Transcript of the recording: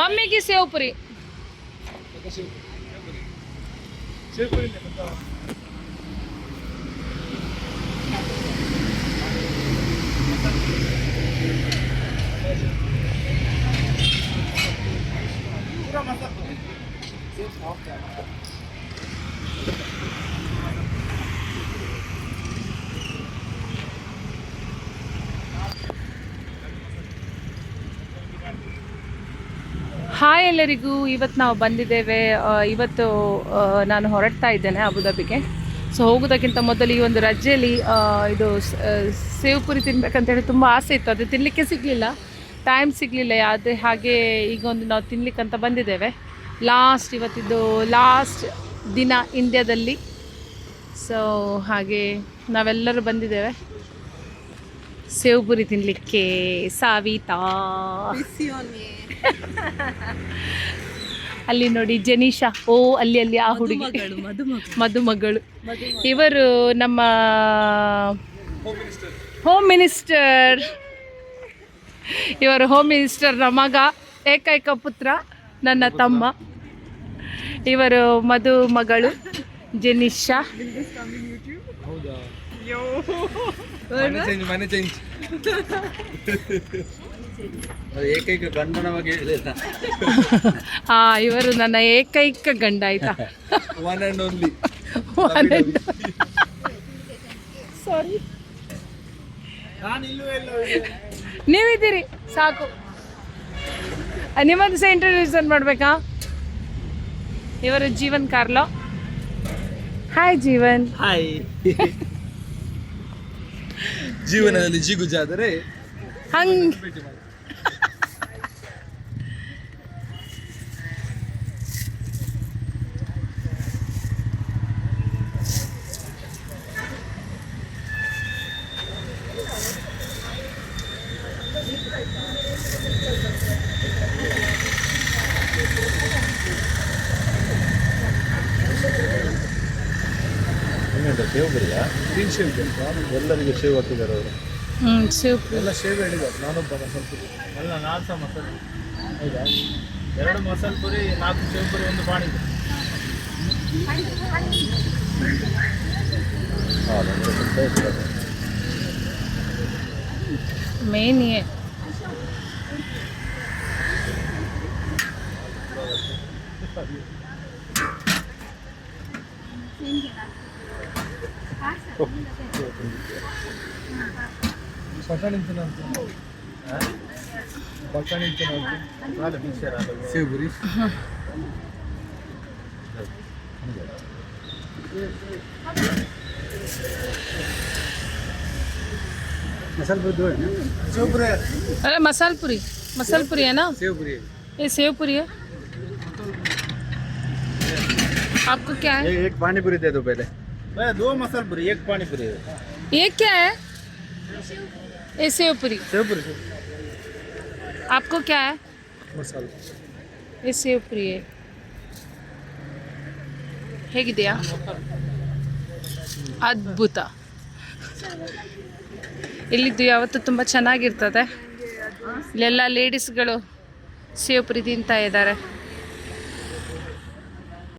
Mummy की save पूरी hi ಎಲ್ಲರಿಗೂ. ಇವತ್ತು ನಾವು ಬಂದಿದ್ದೇವೆ. ಇವತ್ತು ನಾನು ಹೊರಡ್ತಾ ಇದ್ದೇನೆ ಅಬುದಾಬಿಗೆ. ಸೊ ಹೋಗೋದಕ್ಕಿಂತ ಮೊದಲು ಈ ಒಂದು ರಜೆಯಲ್ಲಿ ಇದು ಸೇವ್ ಪುರಿ ತಿನ್ಬೇಕಂತೇಳಿ ತುಂಬ ಆಸೆ ಇತ್ತು. ಅದು ತಿನ್ನಲಿಕ್ಕೆ ಸಿಗಲಿಲ್ಲ, ಟೈಮ್ ಸಿಗಲಿಲ್ಲ. ಅದೇ ಹಾಗೆ ಈಗ ಒಂದು ನಾವು ತಿನ್ನಲಿಕ್ಕಂತ ಬಂದಿದ್ದೇವೆ. ಇವತ್ತಿದ್ದು ಲಾಸ್ಟ್ ದಿನ ಇಂಡಿಯಾದಲ್ಲಿ. ಸೊ ಹಾಗೆ ನಾವೆಲ್ಲರೂ ಬಂದಿದ್ದೇವೆ ಸೇವ್ ಪುರಿ ತಿನ್ನಲಿಕ್ಕೆ. ಸಾವಿತಾ ಅಲ್ಲಿ ನೋಡಿ ಜೆನಿಷಾ, ಓ ಅಲ್ಲಿ ಆ ಹುಡುಗಿ ಮದುಮಗಳು. ಇವರು ನಮ್ಮ ಹೋಮ್ ಮಿನಿಸ್ಟರ್. ಇವರು ಹೋಮ್ ಮಿನಿಸ್ಟರ್ನ ಮಗ, ಏಕೈಕ ಪುತ್ರ, ನನ್ನ ತಮ್ಮ. ಇವರು ಮದುಮಗಳು ಜೆನಿಷಾ. ಏಕೈಕ ಗಂಡನ ಬಗ್ಗೆ ಹಾ, ಇವರು ನನ್ನ ಏಕೈಕ ಗಂಡ ಆಯ್ತಾ. One and only. ಸಾರಿ, ನೀವಿದ್ದೀರಿ ಸಾಕು. ನಿಮ್ಮದು ಸಹ ಇಂಟ್ರೊಡ್ಯೂಷನ್ ಮಾಡಬೇಕಾ? ಇವರು Jeevan Carlo. Hi Jeevan. Hi. ಜೀವನದಲ್ಲಿ ಜಿಗುಜಾದರೆ ಹಂಗ್ ಸೇವ್ ಬರಿಯಾ? ಗ್ರೀನ್ ಶೇವ್ ಎಲ್ಲರಿಗೆ ಶೇವ್ ಹಾಕಿದ್ದಾರೆ ಅವರು. ಸೇವ್ ಎಲ್ಲ ಶೇವ್ ಹೇಳಿದ್ದಾರೆ. ನಾನೊಬ್ಬ ಮಸಾಲೆ ಪುರಿ ಎಲ್ಲ 4 ಸಹ ಮಸಾಲೆ. ಹೌದಾ? 2 ಮಸಾಲೆ ಪುರಿ, 4 ಶೇವ್ ಪುರಿ, 1 ಪಾನಿಪುರಿ. ಮೇನ್ ಸೇವ್ ಪುರಿ. मसाल पूरी दो है ना? सेव पूरी। अरे मसाल पूरी है ना? सेव पूरी। ये सेव पूरी है। आपको क्या है? एक पानी पूरी दे दो पहले। मैं 2 मसाल पूरी, 1 पानी पूरी। ये क्या है? ये सेव पूरी। सेव पूरी। आपको क्या है? मसाल। ये सेव पूरी है. ಹೇಗಿದೆಯಾ? ಅದ್ಭುತ. ಇಲ್ಲಿದ್ದು ಯಾವತ್ತೂ ತುಂಬ ಚೆನ್ನಾಗಿರ್ತದೆ. ಇಲ್ಲೆಲ್ಲ ಲೇಡೀಸ್ಗಳು ಸೇವ್ ಪುರಿ ತಿಂತಾ ಇದ್ದಾರೆ.